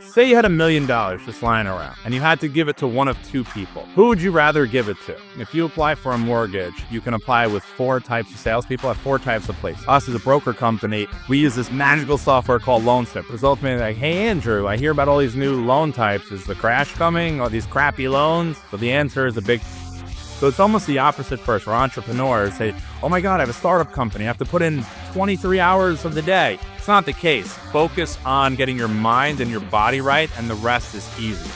Say you had $1 million just lying around and you had to give it to one of two people. Who would you rather give it to? If you apply for a mortgage, you can apply with 4 types of salespeople at 4 types of places. Us as a broker company, we use this magical software called LoanSnap. It's ultimately like, hey Andrew, I hear about all these new loan types. Is the crash coming? All these crappy loans? So the answer is a big. So it's almost the opposite first, where entrepreneurs say, oh my God, I have a startup company. I have to put in 23 hours of the day. It's not the case. Focus on getting your mind and your body right, and the rest is easy.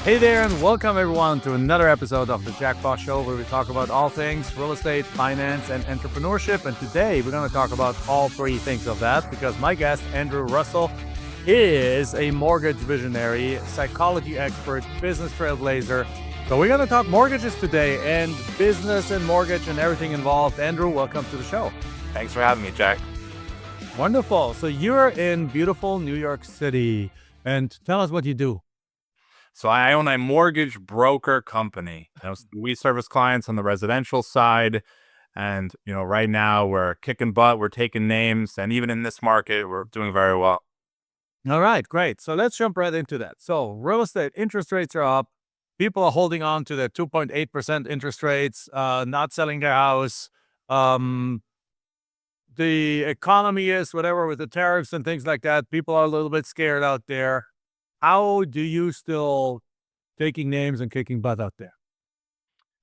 Hey there, and welcome everyone to another episode of the Jack Bosch Show, where we talk about all things real estate, finance, and entrepreneurship. And today we're going to talk about all 3 things of that, because my guest, Andrew Russell, is a mortgage visionary, psychology expert, business trailblazer. So we're going to talk mortgages today, and business and mortgage and everything involved. Andrew, welcome to the show. Thanks for having me, Jack. Wonderful. So you're in beautiful New York City, and tell us what you do. So I own a mortgage broker company. We service clients on the residential side. And, right now we're kicking butt, we're taking names. And even in this market, we're doing very well. All right, great. So let's jump right into that. So real estate interest rates are up. People are holding on to their 2.8% interest rates, not selling their house. The economy is whatever with the tariffs and things like that. People are a little bit scared out there. How do you still taking names and kicking butt out there?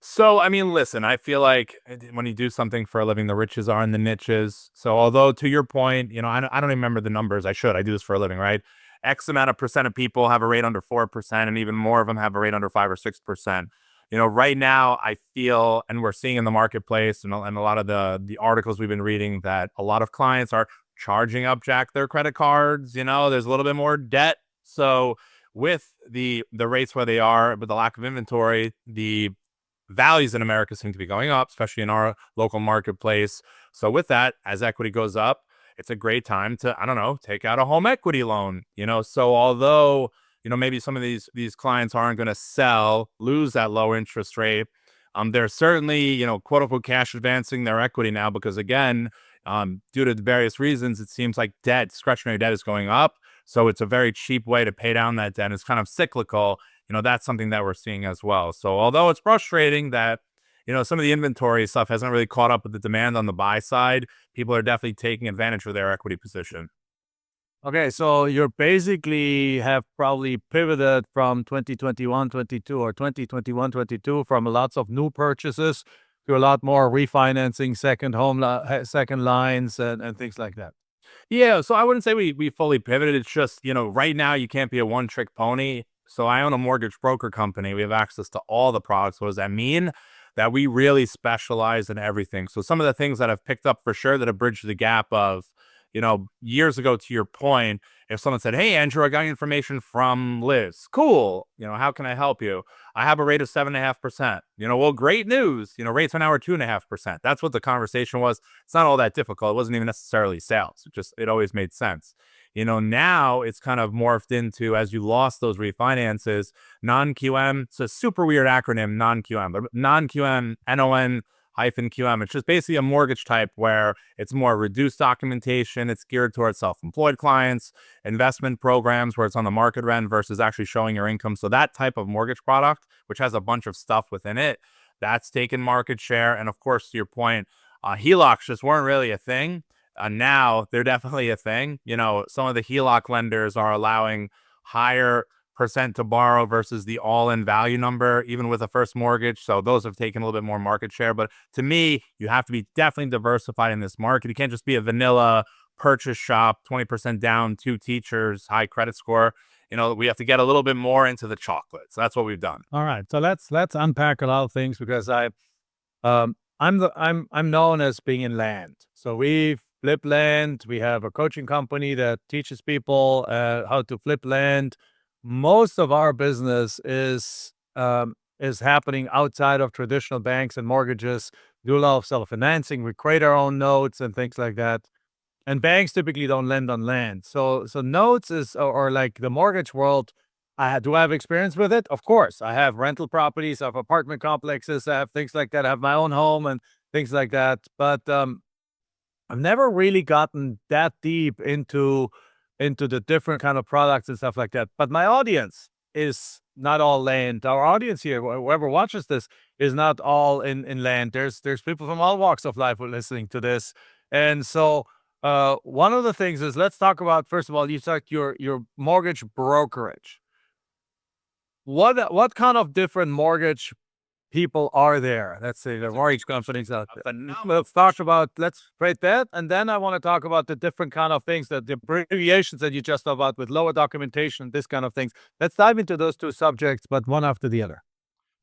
So, listen, I feel like when you do something for a living, the riches are in the niches. So although to your point, I don't even remember the numbers. I do this for a living, right? X amount of percent of people have a rate under 4%, and even more of them have a rate under 5 or 6%. Right now I feel, and we're seeing in the marketplace and a lot of the articles we've been reading, that a lot of clients are charging up Jack their credit cards. There's a little bit more debt. So with the rates where they are, with the lack of inventory, the values in America seem to be going up, especially in our local marketplace. So with that, as equity goes up, it's a great time to, take out a home equity loan. So although, maybe some of these clients aren't going to lose that low interest rate, they're certainly, quote unquote, cash advancing their equity now, because again, due to various reasons, it seems like discretionary debt is going up. So it's a very cheap way to pay down that debt. It's kind of cyclical. That's something that we're seeing as well. So although it's frustrating that, some of the inventory stuff hasn't really caught up with the demand on the buy side, people are definitely taking advantage of their equity position. Okay, so you're basically have probably pivoted from 2021, 22 or 2021, 22 from lots of new purchases to a lot more refinancing, second lines and things like that. Yeah, so I wouldn't say we fully pivoted. It's just, right now you can't be a one-trick pony. So I own a mortgage broker company. We have access to all the products. What does that mean? That we really specialize in everything. So some of the things that I've picked up for sure that have bridged the gap of, years ago, to your point, if someone said, hey, Andrew, I got information from Liz. Cool. How can I help you? I have a rate of 7.5%. Well, great news. Rates are now are 2.5%. That's what the conversation was. It's not all that difficult. It wasn't even necessarily sales. It always made sense. Now it's kind of morphed into, as you lost those refinances, non-QM. It's a super weird acronym, non-QM, but non-QM, NON-QM. It's just basically a mortgage type where it's more reduced documentation. It's geared towards self-employed clients, investment programs where it's on the market rent versus actually showing your income. So that type of mortgage product, which has a bunch of stuff within it, that's taken market share. And of course, to your point, HELOCs just weren't really a thing. Now they're definitely a thing. Some of the HELOC lenders are allowing higher percent to borrow versus the all-in value number, even with a first mortgage. So those have taken a little bit more market share. But to me, you have to be definitely diversified in this market. You can't just be a vanilla purchase shop, 20% down, 2 teachers, high credit score. We have to get a little bit more into the chocolate. So that's what we've done. All right. So let's unpack a lot of things, because I'm known as being in land. So we flip land. We have a coaching company that teaches people how to flip land. Most of our business is happening outside of traditional banks and mortgages. Do a lot of self-financing. We create our own notes and things like that. And banks typically don't lend on land. So notes or like the mortgage world. Do I have experience with it? Of course. I have rental properties, I have apartment complexes, I have things like that. I have my own home and things like that. But I've never really gotten that deep into into the different kind of products and stuff like that. But my audience is not all land. Our audience here, whoever watches this, is not all in land. There's people from all walks of life who are listening to this. And so one of the things is, let's talk about, first of all, you talked your mortgage brokerage. What kind of different mortgage people are there? Let's say the mortgage companies out there. Let's create that. And then I want to talk about the different kind of things, that the abbreviations that you just talked about with lower documentation, this kind of things. Let's dive into those two subjects, but one after the other.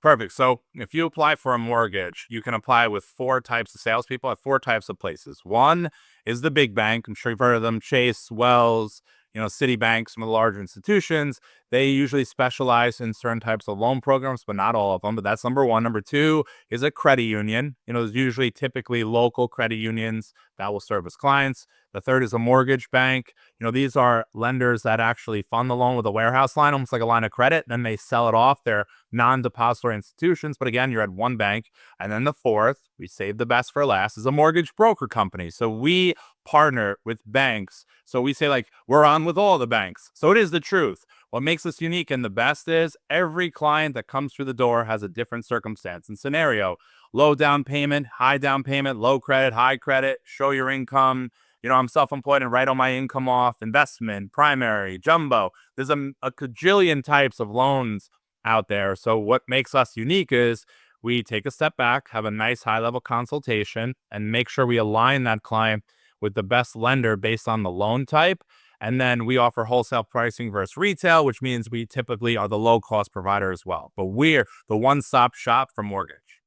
Perfect. So if you apply for a mortgage, you can apply with 4 types of salespeople at 4 types of places. One is the big bank. I'm sure you've heard of them: Chase, Wells, Citibank, some of the larger institutions. They usually specialize in certain types of loan programs, but not all of them. But that's number one. Number two is a credit union. There's usually typically local credit unions that will service clients. The third is a mortgage bank. These are lenders that actually fund the loan with a warehouse line, almost like a line of credit. Then they sell it off. They're non-depository institutions, but again, you're at one bank. And then the fourth, we saved the best for last, is a mortgage broker company. So we partner with banks. So we say, like, we're on with all the banks. So it is the truth. What makes us unique and the best is every client that comes through the door has a different circumstance and scenario. Low down payment, high down payment, low credit, high credit, show your income. I'm self-employed and write all my income off, investment, primary, jumbo. There's a cajillion types of loans out there. So what makes us unique is we take a step back, have a nice high-level consultation, and make sure we align that client with the best lender based on the loan type. And then we offer wholesale pricing versus retail, which means we typically are the low-cost provider as well. But we're the one-stop shop for mortgage.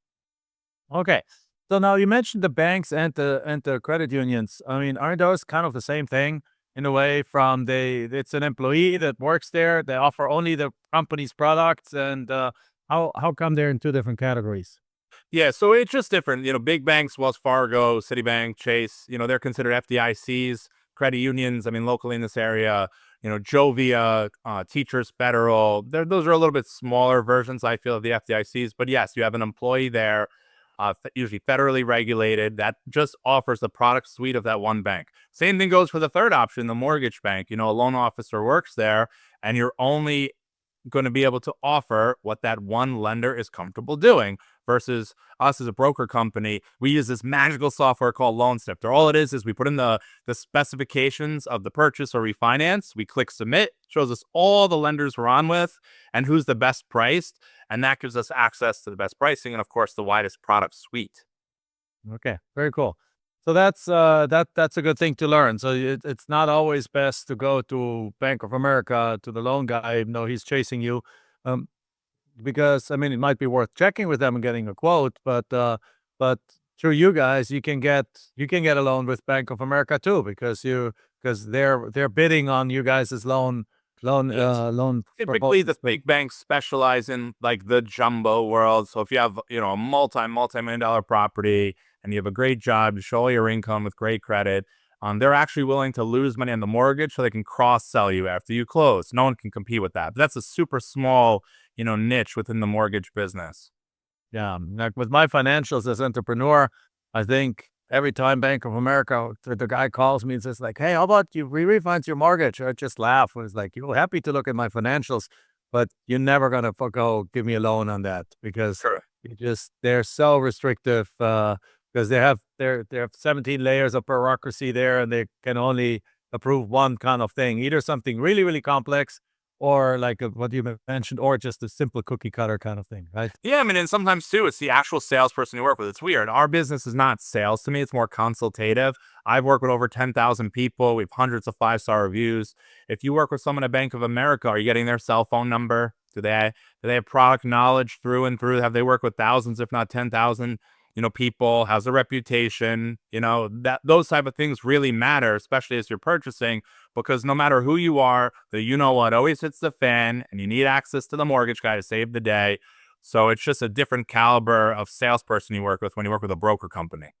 Okay. So now you mentioned the banks and the credit unions. I mean, aren't those kind of the same thing in a way? It's an employee that works there. They offer only the company's products, and how come they're in two different categories? Yeah, so it's just different. Big banks, Wells Fargo, Citibank, Chase, they're considered FDICs. Credit unions, I mean, locally in this area, Jovia, Teachers Federal, those are a little bit smaller versions, I feel, of the FDICs. But yes, you have an employee there, usually federally regulated, that just offers the product suite of that one bank. Same thing goes for the third option, the mortgage bank. A loan officer works there, and you're only going to be able to offer what that one lender is comfortable doing, versus us as a broker company. We use this magical software called LoanSnap. All it is we put in the specifications of the purchase or refinance. We click submit, shows us all the lenders we're on with and who's the best priced. And that gives us access to the best pricing and, of course, the widest product suite. Okay, very cool. So that's a good thing to learn. So it's not always best to go to Bank of America, to the loan guy, even though he's chasing you, because I mean, it might be worth checking with them and getting a quote. But through you guys, you can get a loan with Bank of America too, because they're bidding on you guys' loan. Typically, the big banks specialize in like the jumbo world. So if you have a multi-million dollar property and you have a great job, to show all your income with great credit, they're actually willing to lose money on the mortgage so they can cross-sell you after you close. No one can compete with that. But that's a super small, niche within the mortgage business. Yeah, like with my financials as entrepreneur, I think every time Bank of America, the guy calls me and says like, "Hey, how about you refinance your mortgage?" I just laugh. It's like, "You're happy to look at my financials, but you're never gonna go give me a loan on that, because Sure. they're so restrictive, because they have 17 layers of bureaucracy there, and they can only approve one kind of thing, either something really, really complex, or like what you mentioned, or just a simple cookie cutter kind of thing, right? Yeah, I mean, and sometimes too, it's the actual salesperson you work with. It's weird. Our business is not sales to me; it's more consultative. I've worked with over 10,000 people. We have hundreds of 5-star reviews. If you work with someone at Bank of America, are you getting their cell phone number? Do they have product knowledge through and through? Have they worked with thousands, if not 10,000, people? How's the reputation? That those type of things really matter, especially as you're purchasing, because no matter who you are, what always hits the fan, and you need access to the mortgage guy to save the day. So it's just a different caliber of salesperson you work with when you work with a broker company.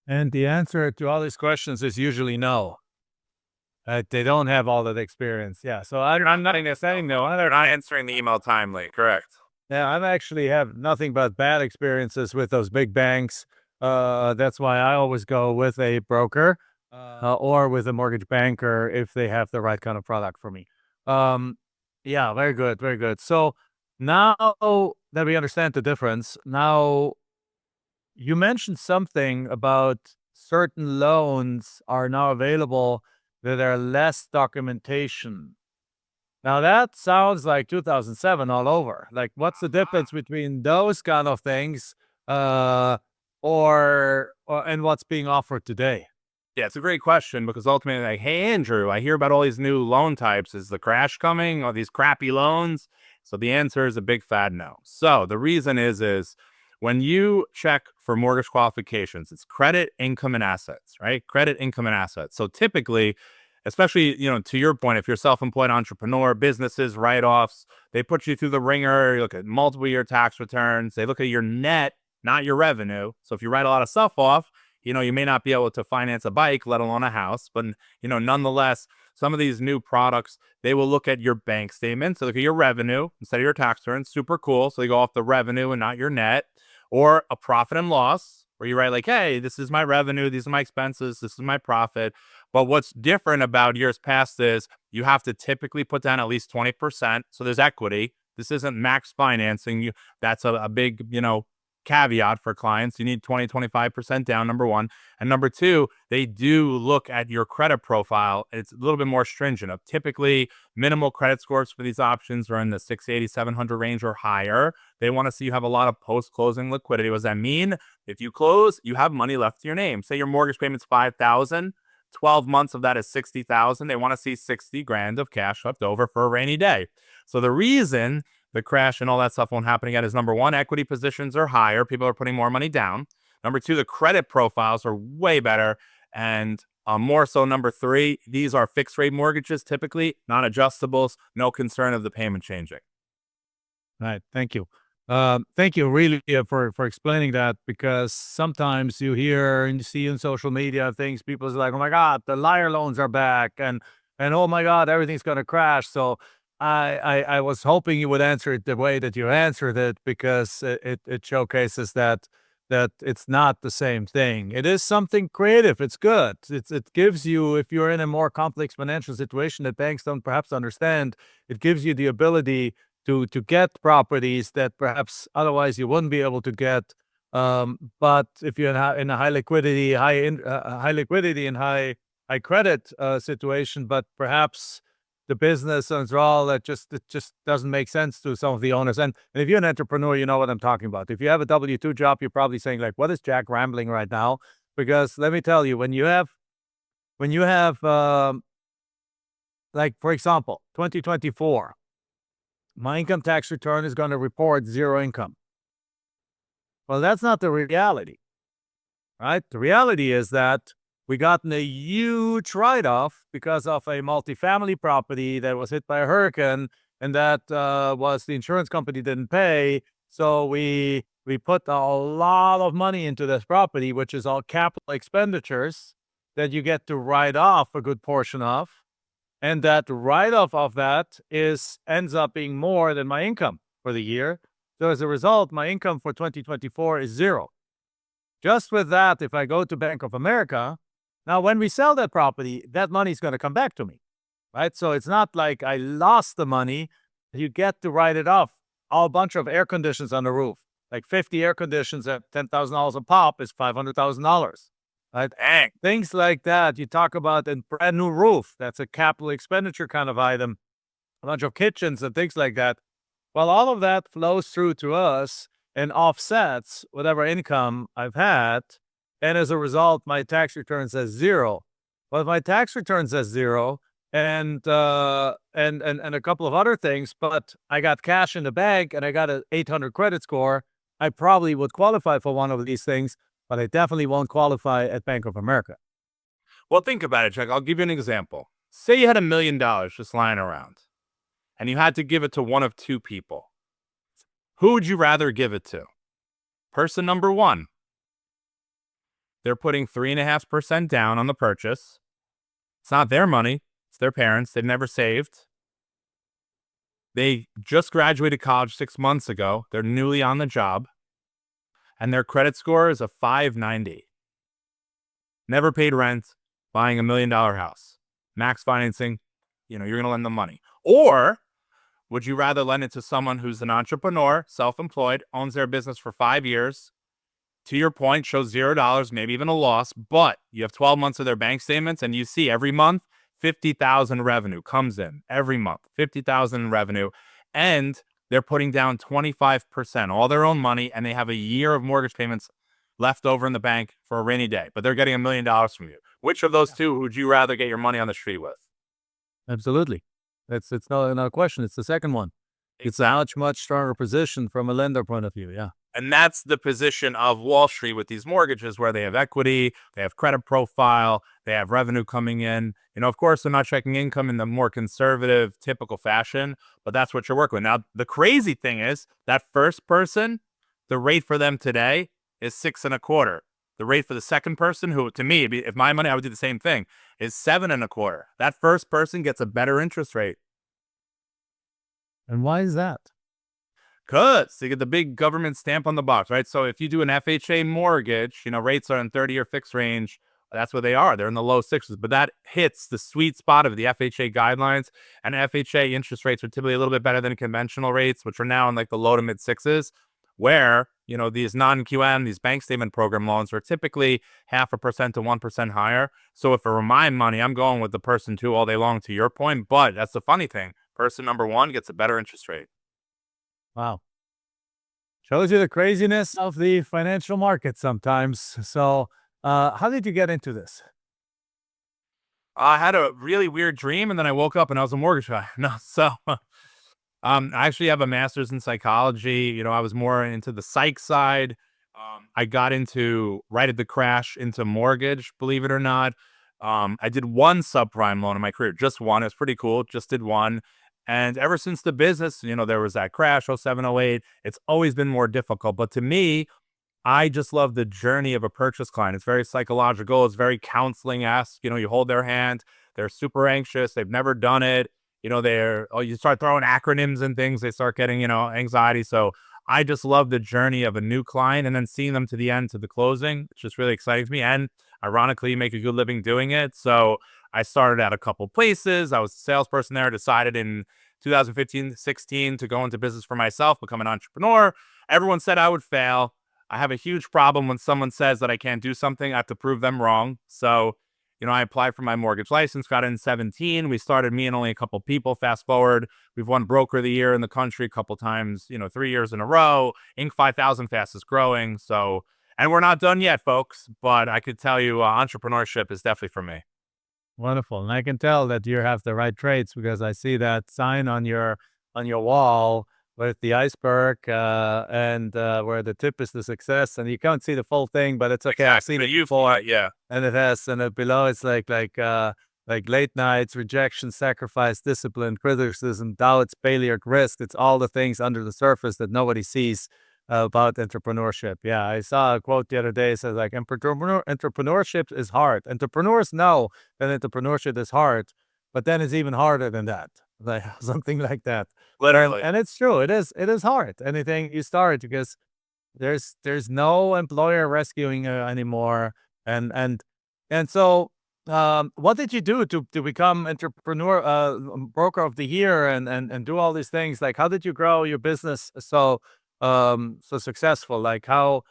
And the answer to all these questions is usually no. They don't have all that experience. Yeah. So I'm not saying no. They're not answering the email timely. Correct. Yeah, I actually have nothing but bad experiences with those big banks. That's why I always go with a broker. or with a mortgage banker if they have the right kind of product for me. Yeah, very good, very good. So now that we understand the difference, now you mentioned something about certain loans are now available that are less documentation. Now that sounds like 2007 all over. Like, what's the difference between those kind of things, uh, or and what's being offered today? Yeah, it's a great question because ultimately, like, hey, Andrew, I hear about all these new loan types. Is the crash coming? All these crappy loans? So the answer is a big fat no. So the reason is when you check for mortgage qualifications, it's credit, income, and assets, right? Credit, income, and assets. So typically, especially, to your point, if you're a self-employed entrepreneur, businesses, write-offs, they put you through the ringer. You look at multiple year tax returns. They look at your net, not your revenue. So if you write a lot of stuff off, you may not be able to finance a bike, let alone a house. But, nonetheless, some of these new products, they will look at your bank statements. So look at your revenue instead of your tax returns. Super cool. So they go off the revenue and not your net, or a profit and loss where you write like, hey, this is my revenue. These are my expenses. This is my profit. But what's different about years past is you have to typically put down at least 20%. So there's equity. This isn't max financing. That's a big, caveat for clients. You need 20, 25% down, number one. And number two, they do look at your credit profile. It's a little bit more stringent. Typically, minimal credit scores for these options are in the 680, 700 range or higher. They want to see you have a lot of post-closing liquidity. What does that mean? If you close, you have money left to your name. Say your mortgage payment's $5,000. 12 months of that is 60,000. They want to see 60 grand of cash left over for a rainy day. So the reason the crash and all that stuff won't happen again is, number one, equity positions are higher. People are putting more money down. Number two, the credit profiles are way better. And more so, number three, these are fixed rate mortgages, typically non-adjustables, no concern of the payment changing. Right. Thank you. Thank you really for explaining that, because sometimes you hear and you see in social media things, people's like, oh my God, the liar loans are back, and oh my God, everything's gonna crash. So I was hoping you would answer it the way that you answered it, because it showcases that it's not the same thing. It is something creative. It's good. It gives you, if you're in a more complex financial situation that banks don't perhaps understand, it gives you the ability to get properties that perhaps otherwise you wouldn't be able to get. But if you're in a high liquidity, and high credit situation, but perhaps the business and all that, it just doesn't make sense to some of the owners. And if you're an entrepreneur, you know what I'm talking about. If you have a W-2 job, you're probably saying like, "What is Jack rambling right now?" Because let me tell you, when you have like, for example, 2024. My income tax return is going to report zero income. Well, that's not the reality, right? The reality is that we gotten a huge write-off because of a multifamily property that was hit by a hurricane, and that was the insurance company didn't pay. So we put a lot of money into this property, which is all capital expenditures that you get to write off a good portion of. And that write-off of that ends up being more than my income for the year. So as a result, my income for 2024 is zero. Just with that, if I go to Bank of America, now when we sell that property, that money is going to come back to me, right? So it's not like I lost the money. You get to write it off. A bunch of air conditions on the roof, like 50 air conditions at $10,000 a pop is $500,000. Right? Dang. Things like that. You talk about a brand new roof. That's a capital expenditure kind of item. A bunch of kitchens and things like that. Well, all of that flows through to us and offsets whatever income I've had. And as a result, my tax return says zero. Well, my tax return says zero, and a couple of other things, but I got cash in the bank and I got an 800 credit score, I probably would qualify for one of these things, but I definitely won't qualify at Bank of America. Well, think about it, Chuck. I'll give you an example. Say you had $1 million just lying around and you had to give it to one of two people. Who would you rather give it to? Person number one, they're putting 3.5% down on the purchase. It's not their money. It's their parents. They've never saved. They just graduated college 6 months ago. They're newly on the job. And their credit score is a 590. Never paid rent, buying $1 million house, max financing, you're going to lend them money. Or would you rather lend it to someone who's an entrepreneur, self-employed, owns their business for 5 years, to your point, shows $0, maybe even a loss, but you have 12 months of their bank statements and you see every month 50,000 revenue comes in every month, 50,000 revenue, and they're putting down 25%, all their own money, and they have a year of mortgage payments left over in the bank for a rainy day, but they're getting $1 million from you. Which of those two would you rather get your money on the street with? Absolutely. It's no question. It's the second one. It's a much stronger position from a lender point of view. Yeah. And that's the position of Wall Street with these mortgages, where they have equity, they have credit profile, they have revenue coming in. Of course, they're not checking income in the more conservative, typical fashion, but that's what you're working with. Now, the crazy thing is that first person, the rate for them today is 6.25. The rate for the second person, who to me, if my money, I would do the same thing, is 7.25. That first person gets a better interest rate. And why is that? Because they get the big government stamp on the box, right? So if you do an FHA mortgage, rates are in 30-year fixed range. That's what they are. They're in the low sixes, but that hits the sweet spot of the FHA guidelines. And FHA interest rates are typically a little bit better than conventional rates, which are now in like the low to mid sixes, where, these non-QM, these bank statement program loans are typically 0.5% to 1% higher. So if it were my money, I'm going with the person two all day long, to your point. But that's the funny thing. Person number one gets a better interest rate. Wow. Shows you the craziness of the financial market sometimes. So, how did you get into this? I had a really weird dream, and then I woke up and I was a mortgage guy. No, so I actually have a master's in psychology. I was more into the psych side. I got into right at the crash into mortgage, believe it or not. I did one subprime loan in my career, just one. It's pretty cool. Just did one. And ever since the business, there was that crash, 07, 08, it's always been more difficult. But to me, I just love the journey of a purchase client. It's very psychological. It's very counseling-esque. You hold their hand. They're super anxious. They've never done it. You start throwing acronyms and things. They start getting, anxiety. So I just love the journey of a new client, and then seeing them to the end, to the closing. It's just really exciting to me. And ironically, you make a good living doing it. So I started at a couple places. I was a salesperson there, decided in 2015, 16 to go into business for myself, become an entrepreneur. Everyone said I would fail. I have a huge problem when someone says that I can't do something. I have to prove them wrong. So, I applied for my mortgage license, got it in 17. We started, me and only a couple people. Fast forward, we've won broker of the year in the country a couple times, 3 years in a row. Inc. 5000 fastest growing. So, and we're not done yet, folks, but I could tell you entrepreneurship is definitely for me. Wonderful. And I can tell that you have the right traits because I see that sign on your wall with the iceberg and where the tip is the success, and you can't see the full thing, but it's okay. I've seen it before. Yeah. And it has, and below it's like late nights, rejection, sacrifice, discipline, criticism, doubts, failure, risk. It's all the things under the surface that nobody sees about entrepreneurship. Yeah, I saw a quote the other day. It says like, entrepreneurship is hard. Entrepreneurs know that entrepreneurship is hard, but then it's even harder than that. Like something like that. Literally. And it's true. It is hard. Anything you start, because there's no employer rescuing anymore. And so what did you do to become entrepreneur broker of the year and do all these things? Like, how did you grow your business so successful? Like what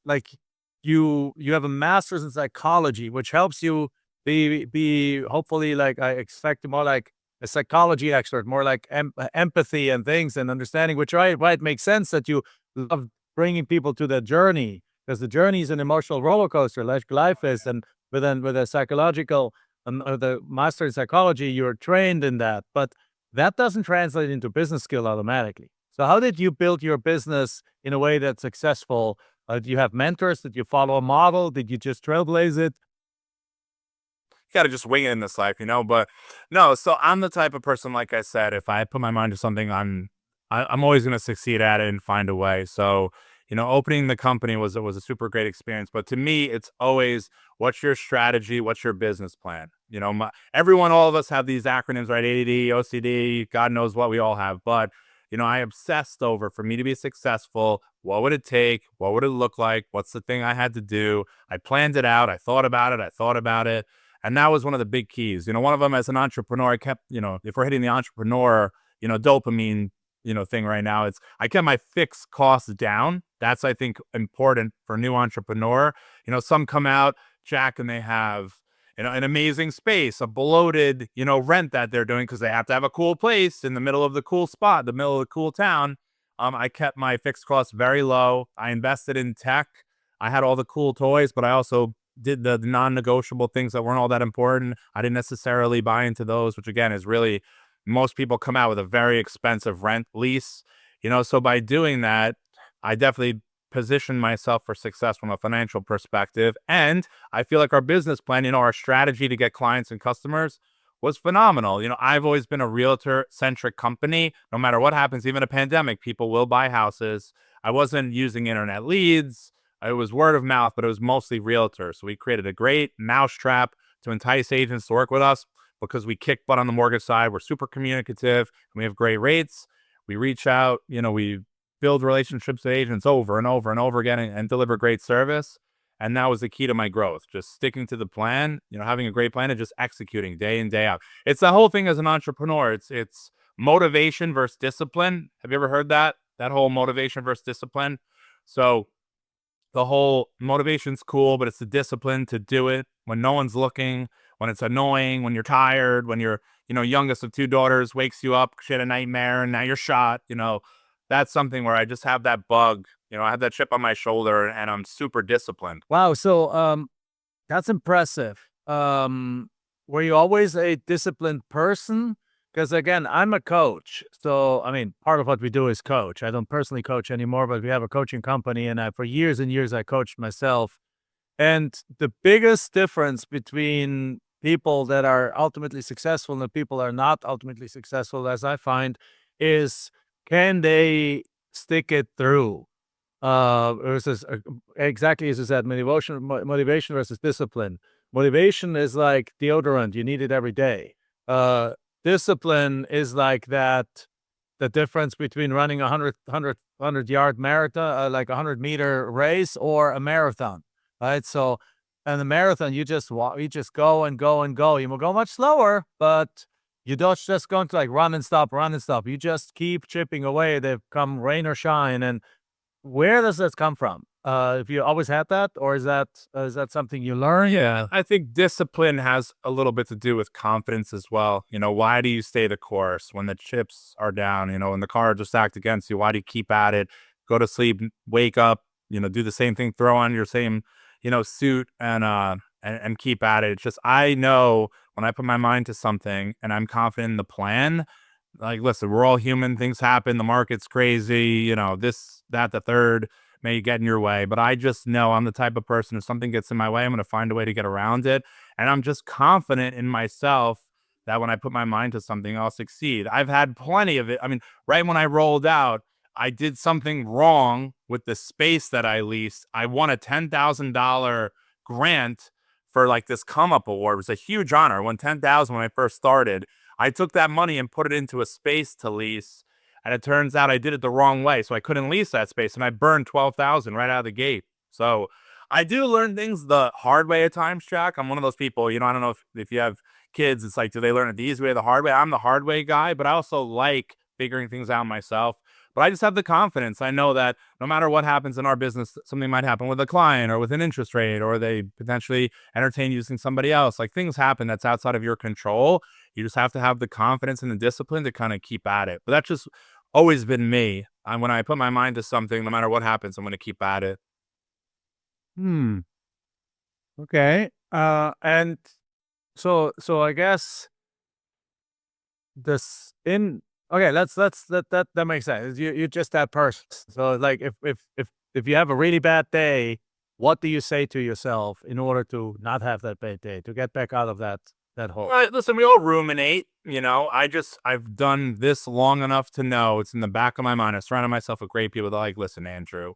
like you have a master's in psychology, which helps you be hopefully, like, I expect more like a psychology expert, more like empathy and things and understanding, which right makes sense that you love bringing people to the journey, because the journey is an emotional roller coaster like life is. And with a psychological the master in psychology, you're trained in that, but that doesn't translate into business skill automatically. So how did you build your business in a way that's successful? Do you have mentors? Did you follow a model? Did you just trailblaze it? Got to just wing it in this life, but no. So I'm the type of person, like I said, if I put my mind to something, I'm always going to succeed at it and find a way. So, opening the company was a super great experience, but to me, it's always, what's your strategy? What's your business plan? All of us have these acronyms, right? ADD, OCD, God knows what we all have, but I obsessed over, for me to be successful, what would it take? What would it look like? What's the thing I had to do? I planned it out. I thought about it. I thought about it. And that was one of the big keys. One of them as an entrepreneur, I kept, if we're hitting the entrepreneur, dopamine, thing right now, I kept my fixed costs down. That's, I think, important for a new entrepreneur. Some come out, Jack, and they have, an amazing space, a bloated, rent that they're doing because they have to have a cool place in the middle of the cool spot, the middle of the cool town. I kept my fixed costs very low. I invested in tech. I had all the cool toys, but I also did the non-negotiable things that weren't all that important. I didn't necessarily buy into those, which again is really, most people come out with a very expensive rent lease. So by doing that, I definitely positioned myself for success from a financial perspective. And I feel like our business plan, our strategy to get clients and customers was phenomenal. I've always been a realtor centric company. No matter what happens, even a pandemic, people will buy houses. I wasn't using internet leads. It was word of mouth, but it was mostly realtors. So we created a great mousetrap to entice agents to work with us because we kick butt on the mortgage side. We're super communicative and we have great rates. We reach out, we build relationships with agents over and over and over again and deliver great service. And that was the key to my growth. Just sticking to the plan, having a great plan and just executing day in, day out. It's the whole thing as an entrepreneur. It's motivation versus discipline. Have you ever heard that? That whole motivation versus discipline. So the whole motivation's cool, but it's the discipline to do it when no one's looking, when it's annoying, when you're tired, when your, youngest of two daughters wakes you up, she had a nightmare and now you're shot, that's something where I just have that bug, I have that chip on my shoulder and I'm super disciplined. Wow. So, that's impressive. Were you always a disciplined person? Because again, I'm a coach. So, I mean, part of what we do is coach. I don't personally coach anymore, but we have a coaching company, and for years and years, I coached myself. And the biggest difference between people that are ultimately successful and the people that are not ultimately successful, as I find, is can they stick it through? Versus exactly as you said, motivation versus discipline. Motivation is like deodorant; you need it every day. Discipline is like that. The difference between running a 100 yard marathon, like a 100-meter race, or a marathon, right? So, in the marathon, you just walk, you just go and go and go. You will go much slower, but you don't just going to like run and stop, run and stop. You just keep chipping away. They come rain or shine. And where does this come from? Have you always had that, or is that something you learn? Yeah, I think discipline has a little bit to do with confidence as well. Why do you stay the course when the chips are down? When the cards are stacked against you, why do you keep at it? Go to sleep, wake up, do the same thing, throw on your same, suit and keep at it. It's just, I know when I put my mind to something and I'm confident in the plan, like, listen, we're all human. Things happen. The market's crazy. This, that, the third may get in your way. But I just know I'm the type of person, if something gets in my way, I'm going to find a way to get around it. And I'm just confident in myself that when I put my mind to something, I'll succeed. I've had plenty of it. I mean, right when I rolled out, I did something wrong with the space that I leased. I won a $10,000 grant for like this come up award. It was a huge honor. I won 10,000 when I first started. I took that money and put it into a space to lease, and it turns out I did it the wrong way, so I couldn't lease that space, and I burned 12,000 right out of the gate. So I do learn things the hard way at times, Jack. I'm one of those people. I don't know if you have kids, it's like, do they learn it the easy way or the hard way? I'm the hard way guy, but I also like figuring things out myself. But I just have the confidence. I know that no matter what happens in our business, something might happen with a client or with an interest rate, or they potentially entertain using somebody else. Like, things happen that's outside of your control. You just have to have the confidence and the discipline to kind of keep at it. But that's just always been me. When I put my mind to something, no matter what happens, I'm going to keep at it. Hmm. Okay. And so I guess this in okay. That makes sense. You're just that person. So like if you have a really bad day, what do you say to yourself in order to not have that bad day, to get back out of that hole? Well, listen, we all ruminate. I've done this long enough to know it's in the back of my mind. I surrounded myself with great people that are like, listen, Andrew,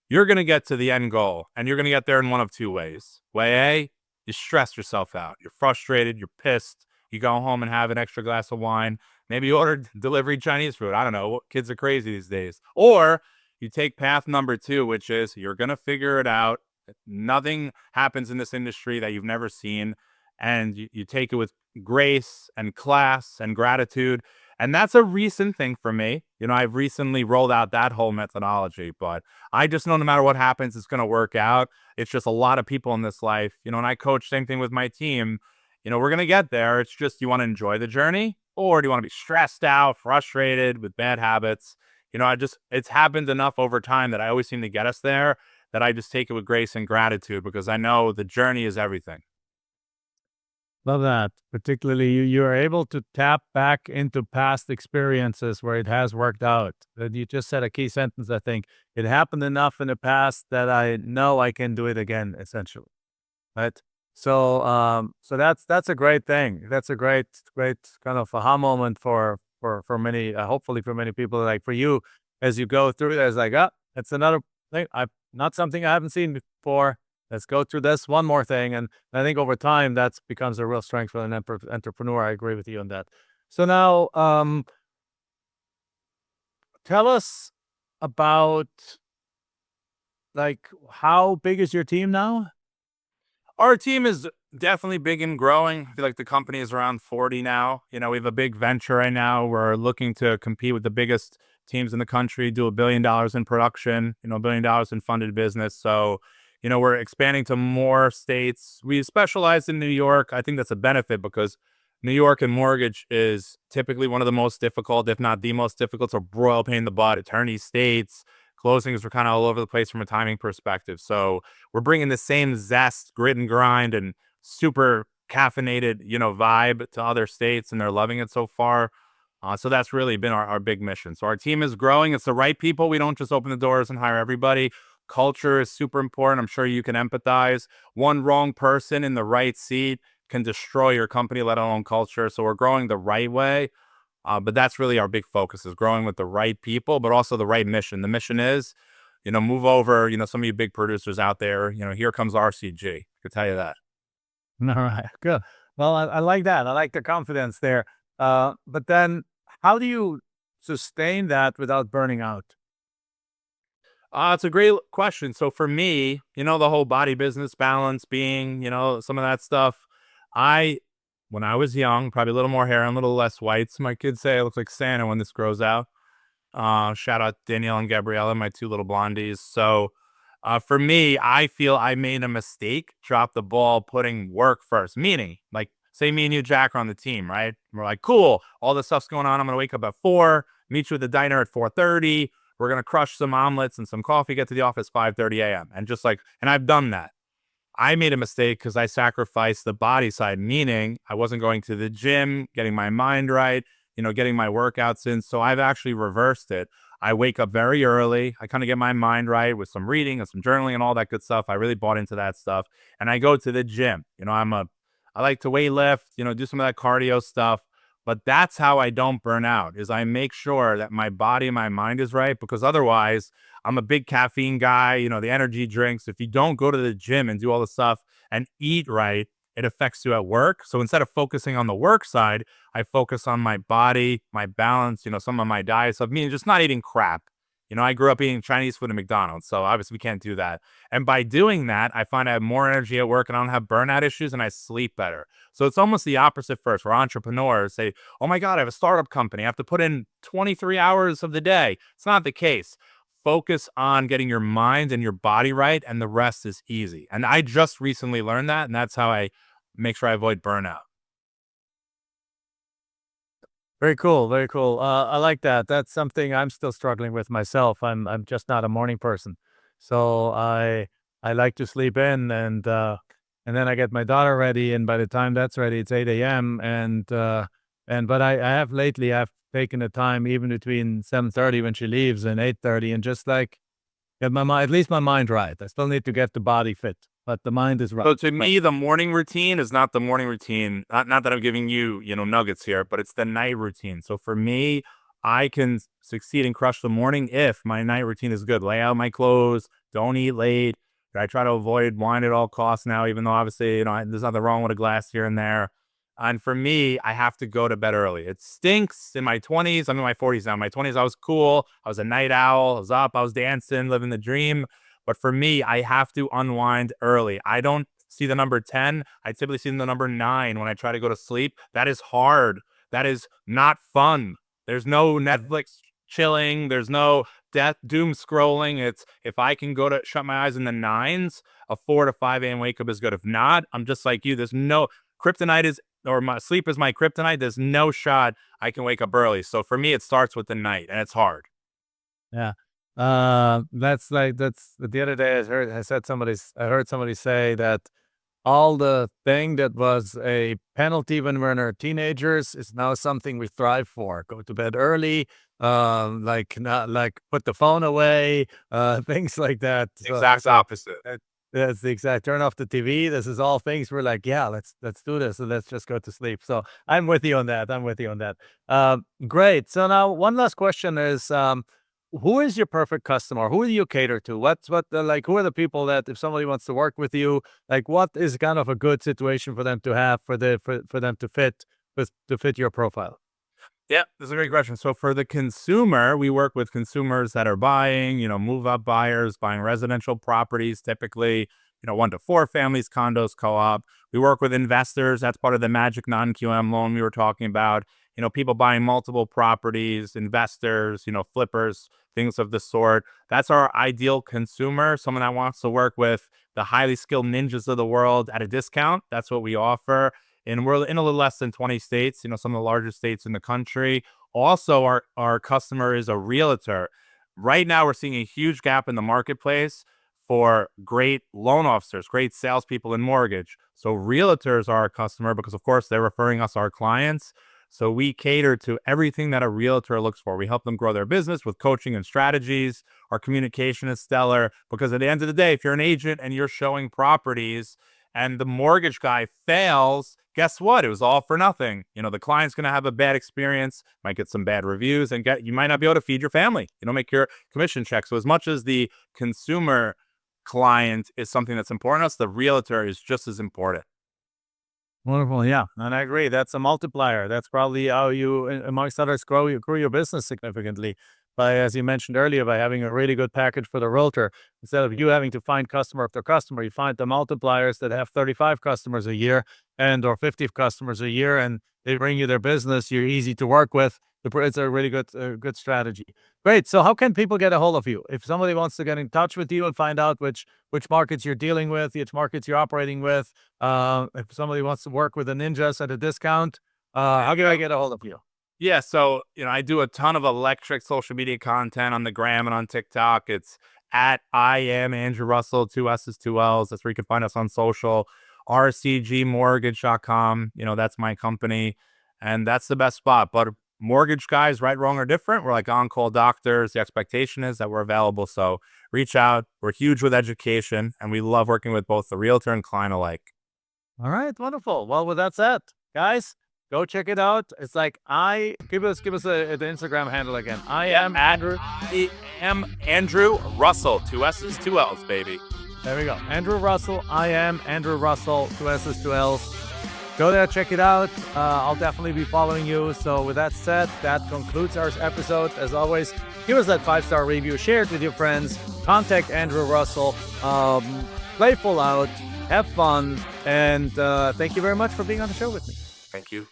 you're going to get to the end goal, and you're going to get there in one of two ways. Way A, you stress yourself out. You're frustrated. You're pissed. You go home and have an extra glass of wine. Maybe you order delivery Chinese food. I don't know. Kids are crazy these days. Or you take path number two, which is you're going to figure it out. Nothing happens in this industry that you've never seen. And you take it with grace and class and gratitude. And that's a recent thing for me. I've recently rolled out that whole methodology, but I just know no matter what happens, it's going to work out. It's just a lot of people in this life, and I coach same thing with my team. We're going to get there. It's just, you want to enjoy the journey, or do you want to be stressed out, frustrated with bad habits? It's happened enough over time that I always seem to get us there, that I just take it with grace and gratitude, because I know the journey is everything. Love that. Particularly, you are able to tap back into past experiences where it has worked out. And you just said a key sentence, I think. It happened enough in the past that I know I can do it again, essentially. Right? So that's a great thing. That's a great kind of aha moment for many, hopefully for many people. Like for you, as you go through, there's like, it's another thing. Not something I haven't seen before. Let's go through this one more thing. And I think over time, that becomes a real strength for an entrepreneur. I agree with you on that. So now, tell us about, like, how big is your team now? Our team is definitely big and growing. I feel like the company is around 40 now. We have a big venture right now. We're looking to compete with the biggest teams in the country, do $1 billion in production, $1 billion in funded business. So, we're expanding to more states. We specialize in New York. I think that's a benefit, because New York and mortgage is typically one of the most difficult, if not the most difficult. So royal pain in the butt, attorney states, closings are kind of all over the place from a timing perspective. So we're bringing the same zest, grit and grind, and super caffeinated, vibe to other states, and they're loving it so far. So that's really been our big mission. So our team is growing. It's the right people. We don't just open the doors and hire everybody. Culture is super important. I'm sure you can empathize. One wrong person in the right seat can destroy your company, let alone culture. So we're growing the right way. But that's really our big focus, is growing with the right people, but also the right mission. The mission is, move over, some of you big producers out there, here comes RCG. I could tell you that. All right, good. Well, I like that. I like the confidence there. But then how do you sustain that without burning out? It's a great question. So for me, the whole body business balance being, some of that stuff, when I was young, probably a little more hair and a little less whites. My kids say I look like Santa when this grows out. Shout out Danielle and Gabriella, my two little blondies. So for me, I feel I made a mistake, dropped the ball, putting work first. Meaning, like, say me and you, Jack, are on the team, right? We're like, cool, all this stuff's going on. I'm gonna wake up at 4, meet you at the diner at 4:30. We're gonna crush some omelets and some coffee, get to the office 5:30 a.m. And I've done that. I made a mistake because I sacrificed the body side, meaning I wasn't going to the gym, getting my mind right, getting my workouts in. So I've actually reversed it. I wake up very early. I kind of get my mind right with some reading and some journaling and all that good stuff. I really bought into that stuff. And I go to the gym. I like to weight lift, do some of that cardio stuff. But that's how I don't burn out, is I make sure that my body and my mind is right, because otherwise I'm a big caffeine guy, the energy drinks. If you don't go to the gym and do all the stuff and eat right, it affects you at work. So instead of focusing on the work side, I focus on my body, my balance, some of my diet stuff, meaning just not eating crap. I grew up eating Chinese food at McDonald's, so obviously we can't do that. And by doing that, I find I have more energy at work and I don't have burnout issues, and I sleep better. So it's almost the opposite first, where entrepreneurs say, oh my God, I have a startup company. I have to put in 23 hours of the day. It's not the case. Focus on getting your mind and your body right, and the rest is easy. And I just recently learned that, and that's how I make sure I avoid burnout. Very cool, very cool. I like that. That's something I'm still struggling with myself. I'm just not a morning person, so I like to sleep in, and then I get my daughter ready, and by the time that's ready, it's 8 a.m. And but I have lately I've taken the time even between 7:30 when she leaves and 8:30, and just like get my mind, at least my mind right. I still need to get the body fit, but the mind is right. So to me, the morning routine is not the morning routine. Not that I'm giving you, nuggets here, but it's the night routine. So for me, I can succeed and crush the morning if my night routine is good. Lay out my clothes, don't eat late. I try to avoid wine at all costs now, even though obviously, there's nothing wrong with a glass here and there. And for me, I have to go to bed early. It stinks in my 20s. I'm in my 40s now. In my 20s, I was cool. I was a night owl. I was up. I was dancing, living the dream. But for me, I have to unwind early. I don't see the number 10. I typically see the number 9 when I try to go to sleep. That is hard. That is not fun. There's no Netflix chilling. There's no death doom scrolling. It's if I can go to shut my eyes in the 9s, a 4 to 5 a.m. wake up is good. If not, I'm just like you. There's no kryptonite is or my sleep is my kryptonite. There's no shot I can wake up early. So for me, it starts with the night, and it's hard. Yeah. That's the other day I heard somebody say that all the thing that was a penalty when we're in our teenagers is now something we thrive for. Go to bed early, like not like put the phone away, things like that. So Exact opposite. that's the exact turn off the TV. This is all things we're like, yeah, let's do this and let's just go to sleep. So I'm with you on that. I'm with you on that. Great. So now one last question is, who is your perfect customer? Who do you cater to? Like, who are the people that if somebody wants to work with you, like what is kind of a good situation for them to have for them to fit your profile? Yeah, that's a great question. So for the consumer, we work with consumers that are buying, move up buyers, buying residential properties, typically, 1 to 4 families, condos, co-op. We work with investors. That's part of the magic non-QM loan we were talking about. People buying multiple properties, investors, flippers, things of the sort. That's our ideal consumer, someone that wants to work with the highly skilled ninjas of the world at a discount. That's what we offer. And we're in a little less than 20 states, some of the largest states in the country. Also, our customer is a realtor. Right now, we're seeing a huge gap in the marketplace for great loan officers, great salespeople in mortgage. So realtors are our customer because, of course, they're referring us our clients. So we cater to everything that a realtor looks for. We help them grow their business with coaching and strategies. Our communication is stellar because at the end of the day, if you're an agent and you're showing properties and the mortgage guy fails, guess what? It was all for nothing. The client's going to have a bad experience, might get some bad reviews, and you might not be able to feed your family. Make your commission check. So as much as the consumer client is something that's important to us, the realtor is just as important. Wonderful. Yeah. And I agree. That's a multiplier. That's probably how you, amongst others, grow your business significantly by, as you mentioned earlier, by having a really good package for the realtor. Instead of you having to find customer after customer, you find the multipliers that have 35 customers a year or 50 customers a year, and they bring you their business. You're easy to work with. It's a really good strategy. Great. So how can people get a hold of you? If somebody wants to get in touch with you and find out which markets you're dealing with, which markets you're operating with, if somebody wants to work with the ninjas at a discount, how can I get a hold of you? Yeah, so I do a ton of electric social media content on the gram and on TikTok. It's at I am Andrew Russell, 2 S's, 2 L's. That's where you can find us on social. RCGmortgage.com. That's my company, and that's the best spot. But mortgage guys, right, wrong, or different, we're like on-call doctors. The expectation is that we're available. So reach out. We're huge with education, and we love working with both the realtor and client alike. All right, wonderful. Well, with that said, guys, go check it out. It's like give us the Instagram handle again. I am Andrew Russell, 2 S's, 2 L's, baby. There we go. Andrew Russell. I am Andrew Russell, 2 S's, 2 L's. Go there, check it out. I'll definitely be following you. So with that said, that concludes our episode. As always, give us that 5-star review, share it with your friends, contact Andrew Russell, play full out, have fun, and thank you very much for being on the show with me. Thank you.